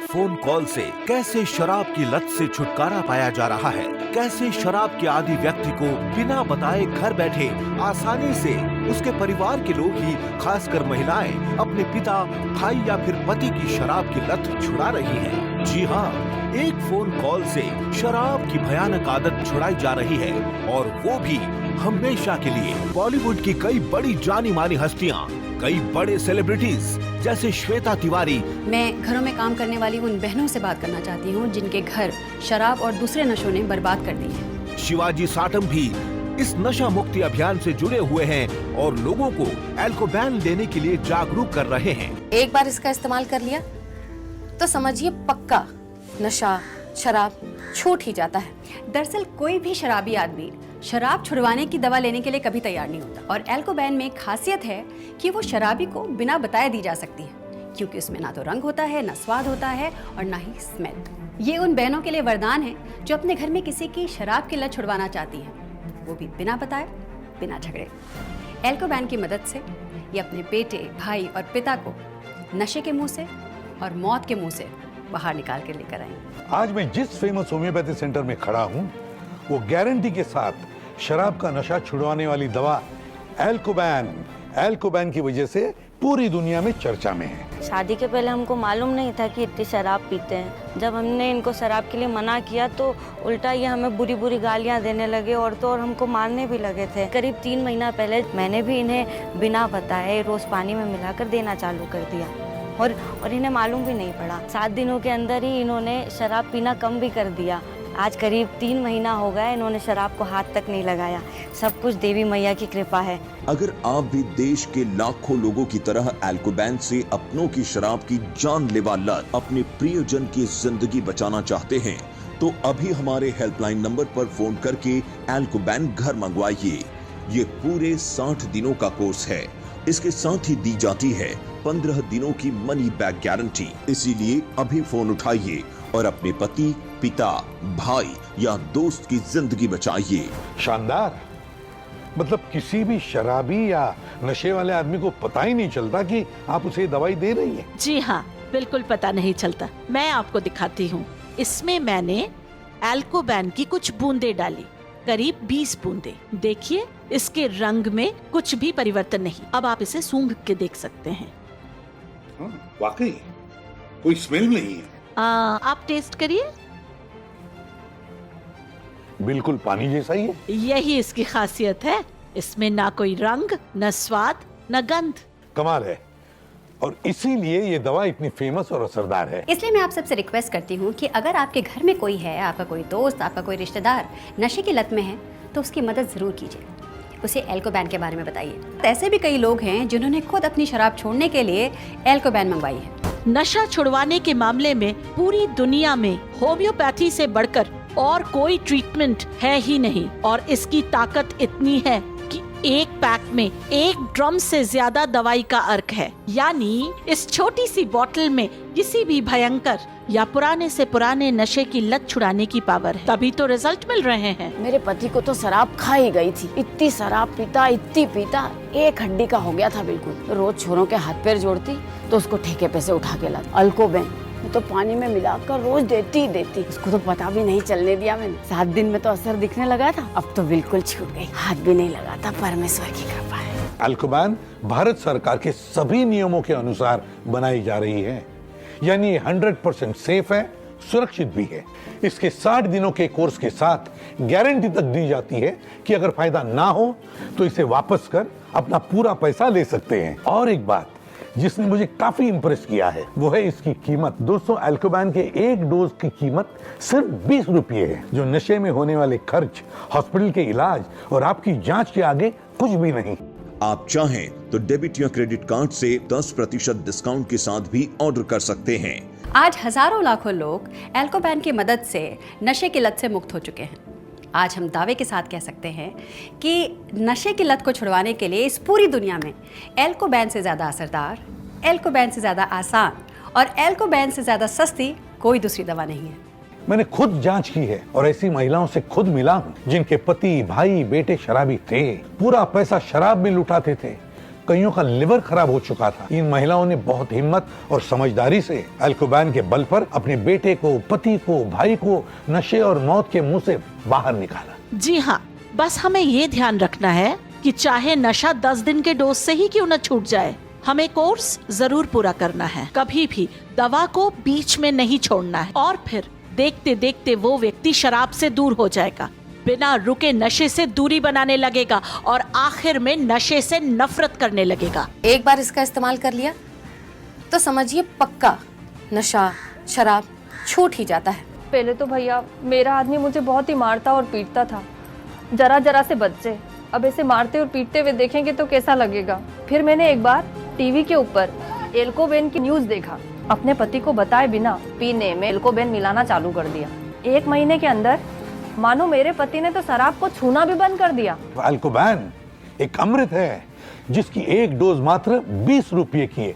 Phone call से कैसे शराब की लत से छुटकारा पाया जा रहा है, कैसे शराब के आदी व्यक्ति को बिना बताए घर बैठे आसानी से उसके परिवार के लोग ही, खासकर महिलाएं, अपने पिता, भाई या फिर पति की शराब की लत छुड़ा रही हैं। जी हाँ, एक फोन कॉल से शराब की भयानक आदत छुड़ाई जा रही है, और वो भी हमेशा के लिए। बॉलीवुड की कई बड़ी जानी मानी हस्तियाँ, कई बड़े सेलिब्रिटीज जैसे श्वेता तिवारी। मैं घरों में काम करने वाली उन बहनों से बात करना चाहती हूँ जिनके घर शराब और दूसरे नशों ने बर्बाद कर दी है। शिवाजी साटम भी इस नशा मुक्ति अभियान से जुड़े हुए हैं और लोगों को एल्कोबैन लेने के लिए जागरूक कर रहे हैं। एक बार इसका इस्तेमाल कर लिया तो समझिए पक्का नशा शराब छूट ही जाता है। दरअसल कोई भी शराबी आदमी शराब छुड़वाने की दवा लेने के लिए कभी तैयार नहीं होता, और एल्कोबैन में खासियत है कि वो शराबी को बिना बताए दी जा सकती है, क्योंकि उसमें ना तो रंग होता है, ना स्वाद होता है और ना ही स्मेल। ये उन बहनों के लिए वरदान है जो अपने घर में किसी की शराब की लत छुड़वाना चाहती हैं, वो भी बिना बताए, बिना झगड़े। एल्कोबैन की मदद से ये अपने बेटे, भाई और पिता को नशे के मुंह से और मौत के मुंह से बाहर निकाल कर लेकर आएंगे। आज मैं जिस फेमस होम्योपैथी सेंटर में खड़ा हूँ, वो गारंटी के साथ शराब का नशा छुड़वाने वाली दवा एल्कोबैन की वजह से पूरी दुनिया में चर्चा में है। शादी के पहले हमको मालूम नहीं था कि इतनी शराब पीते हैं। जब हमने इनको शराब के लिए मना किया तो उल्टा ये हमें बुरी बुरी गालियां देने लगे, और तो और हमको मारने भी लगे थे। करीब 3 महीना पहले मैंने भी इन्हें बिना बताए रोज पानी में मिलाकर देना चालू कर दिया, और इन्हें मालूम भी नहीं पड़ा। 7 दिनों के अंदर ही इन्होंने शराब पीना कम भी कर दिया। आज करीब 3 महीना हो गया इन्होंने शराब को हाथ तक नहीं लगाया। सब कुछ देवी मैया की कृपा है। अगर आप भी देश के लाखों लोगों की तरह एल्कोबैन से अपनों की शराब की जानलेवा लत, अपने प्रियजन की जिंदगी बचाना चाहते हैं, तो अभी हमारे हेल्पलाइन नंबर पर फोन करके एल्कोबैन घर मंगवाइए। ये पूरे 60 दिनों का कोर्स है। इसके साथ ही दी जाती है 15 दिनों की मनी बैक गारंटी। इसीलिए अभी फोन उठाइए और अपने पति, पिता, भाई या दोस्त की जिंदगी बचाइए। शानदार। मतलब किसी भी शराबी या नशे वाले आदमी को पता ही नहीं चलता कि आप उसे दवाई दे रही हैं। जी हाँ, बिल्कुल पता नहीं चलता। मैं आपको दिखाती हूँ। इसमें मैंने एल्कोबैन की कुछ बूंदे डाली, करीब 20 बूंदे। देखिए, इसके रंग में कुछ भी परिवर्तन नहीं। अब आप इसे सूंघ के देख सकते हैं। वाकई कोई स्मेल नहीं है। आप टेस्ट करिए। बिल्कुल पानी जैसा ही है। यही इसकी खासियत है। इसमें ना कोई रंग, न स्वाद, न गंध। कमाल है, और इसीलिए ये दवा इतनी फेमस और असरदार है। इसलिए मैं आप सबसे रिक्वेस्ट करती हूँ कि अगर आपके घर में कोई है, आपका कोई दोस्त, आपका कोई रिश्तेदार नशे की लत में है, तो उसकी मदद जरूर कीजिए। उसे एल्कोबैन के बारे में बताइए। ऐसे भी कई लोग हैं जिन्होंने खुद अपनी शराब छोड़ने के लिए एल्कोबैन मंगवाई है। नशा छुड़वाने के मामले में पूरी दुनिया में होम्योपैथी से बढ़कर और कोई ट्रीटमेंट है ही नहीं, और इसकी ताकत इतनी है कि एक पैक में 1 ड्रम से ज्यादा दवाई का अर्क है। यानी इस छोटी सी बोतल में किसी भी भयंकर या पुराने से पुराने नशे की लत छुड़ाने की पावर है। तभी तो रिजल्ट मिल रहे हैं। मेरे पति को तो शराब खा ही गई थी। इतनी शराब पीता, इतनी पीता, एक हड्डी का हो गया था बिल्कुल। रोज छोरों के हाथ पैर जोड़ती तो उसको ठेके पे से उठा के लाती। अल्कोबैन तो पानी में मिलाकर रोज देती ही देती। उसको तो पता भी नहीं चलने दिया मैंने। 7 दिन में तो असर दिखने लगा था। अब तो बिल्कुल छूट गई, हाथ भी नहीं लगाता। परमेश्वर की कृपा है। एल्कोबैन भारत सरकार के सभी नियमों के अनुसार बनाई जा रही है, यानी 100% सेफ है, सुरक्षित भी है। इसके 60 दिनों के कोर्स के साथ गारंटी तक दी जाती है कि अगर फायदा ना हो तो इसे वापस कर अपना पूरा पैसा ले सकते हैं। और एक बात जिसने मुझे काफी इंप्रेस किया है, वो है इसकी कीमत। दोस्तों, एल्कोबैन के 1 डोज की कीमत सिर्फ 20 रुपये है, जो नशे में होने वाले खर्च, हॉस्पिटल के इलाज और आपकी जांच के आगे कुछ भी नहीं। आप चाहें तो डेबिट या क्रेडिट कार्ड से 10% डिस्काउंट के साथ भी ऑर्डर कर सकते हैं। आज हजारों लाखों लोग एल्कोबैन की मदद से नशे की लत से मुक्त हो चुके हैं। आज हम दावे के साथ कह सकते हैं कि नशे की लत को छुड़वाने के लिए इस पूरी दुनिया में एल्कोबैन से ज़्यादा असरदार, एल्कोबैन से ज़्यादा आसान और एल्कोबैन से ज़्यादा सस्ती कोई दूसरी दवा नहीं है। मैंने खुद जांच की है और ऐसी महिलाओं से खुद मिला हूं जिनके पति, भाई, बेटे शराबी थे। पूरा पैसा शराब में लुटाते थे, कईयों का लिवर खराब हो चुका था। इन महिलाओं ने बहुत हिम्मत और समझदारी से एल्कोबैन के बल पर अपने बेटे को, पति को, भाई को नशे और मौत के मुंह से बाहर निकाला। जी हाँ, बस हमें ये ध्यान रखना है कि चाहे नशा 10 दिन के डोज से ही क्यों न छूट जाए, हमें कोर्स जरूर पूरा करना है। कभी भी दवा को बीच में नहीं छोड़ना है और फिर देखते देखते वो व्यक्ति शराब से दूर हो जाएगा, बिना रुके नशे से दूरी बनाने लगेगा और आखिर में नशे से नफरत करने लगेगा। एक बार इसका इस्तेमाल कर लिया तो समझिए पक्का नशा, शराब छूट ही जाता है। पहले तो भैया मेरा आदमी मुझे बहुत ही मारता और पीटता था, जरा जरा से बच्चे। अब ऐसे मारते और पीटते हुए देखेंगे तो कैसा लगेगा। फिर मैंने एक बार टीवी के ऊपर एल्कोबेन की न्यूज़ देखा। अपने पति को बताए बिना पीने में एल्कोबेन मिलाना चालू कर दिया। 1 महीने के अंदर मानो मेरे पति ने तो शराब को छूना भी बंद कर दिया। एल्कोबैन एक अमृत है जिसकी एक डोज मात्र 20 रुपये की है।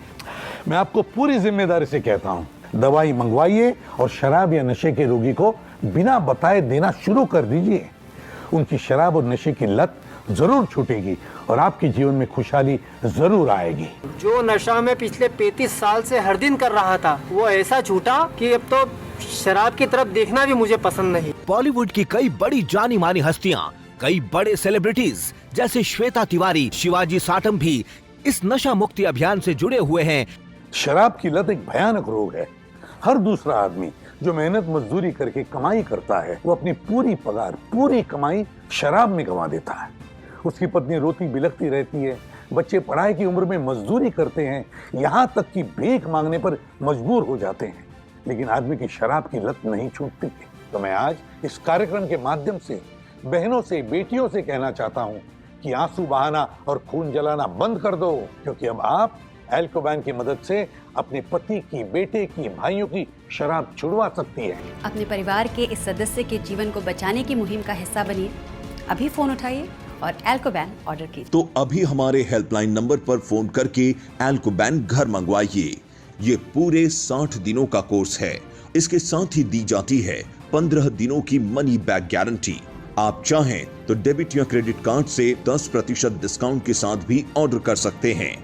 मैं आपको पूरी जिम्मेदारी से कहता हूँ, दवाई मंगवाइए और शराब या नशे के रोगी को बिना बताए देना शुरू कर दीजिए। उनकी शराब और नशे की लत जरूर छूटेगी और आपके जीवन में खुशहाली जरूर आएगी। जो नशा में पिछले 35 साल से हर दिन कर रहा था, वो ऐसा छूटा कि अब तो शराब की तरफ देखना भी मुझे पसंद नहीं। बॉलीवुड की कई बड़ी जानी मानी हस्तियां, कई बड़े सेलिब्रिटीज जैसे श्वेता तिवारी, शिवाजी साटम भी इस नशा मुक्ति अभियान से जुड़े हुए हैं। शराब की लत एक भयानक रोग है। हर दूसरा आदमी जो मेहनत मजदूरी करके कमाई करता है, वो अपनी पूरी पगार, पूरी कमाई शराब में गंवा देता है। उसकी पत्नी रोती बिलखती रहती है, बच्चे पढ़ाई की उम्र में मजदूरी करते हैं, यहाँ तक कि भीख मांगने पर मजबूर हो जाते हैं, लेकिन आदमी की शराब की लत नहीं छूटती है। तो मैं आज इस कार्यक्रम के माध्यम से बहनों से, बेटियों से कहना चाहता हूँ कि आंसू बहाना और खून जलाना बंद कर दो, क्योंकि अब आप एल्कोबैन की मदद से अपने पति की, बेटे की, भाइयों की शराब छुड़वा सकती है। अपने परिवार के इस सदस्य के जीवन को बचाने की मुहिम का हिस्सा बनिए। अभी फोन उठाइए और एल्कोबैन ऑर्डर कीजिए। तो अभी हमारे हेल्पलाइन नंबर पर फोन करके एल्कोबैन घर मंगवाइए। ये पूरे 60 दिनों का कोर्स है। इसके साथ ही दी जाती है 15 दिनों की मनी बैक गारंटी। आप चाहें तो डेबिट या क्रेडिट कार्ड से 10% डिस्काउंट के साथ भी ऑर्डर कर सकते हैं।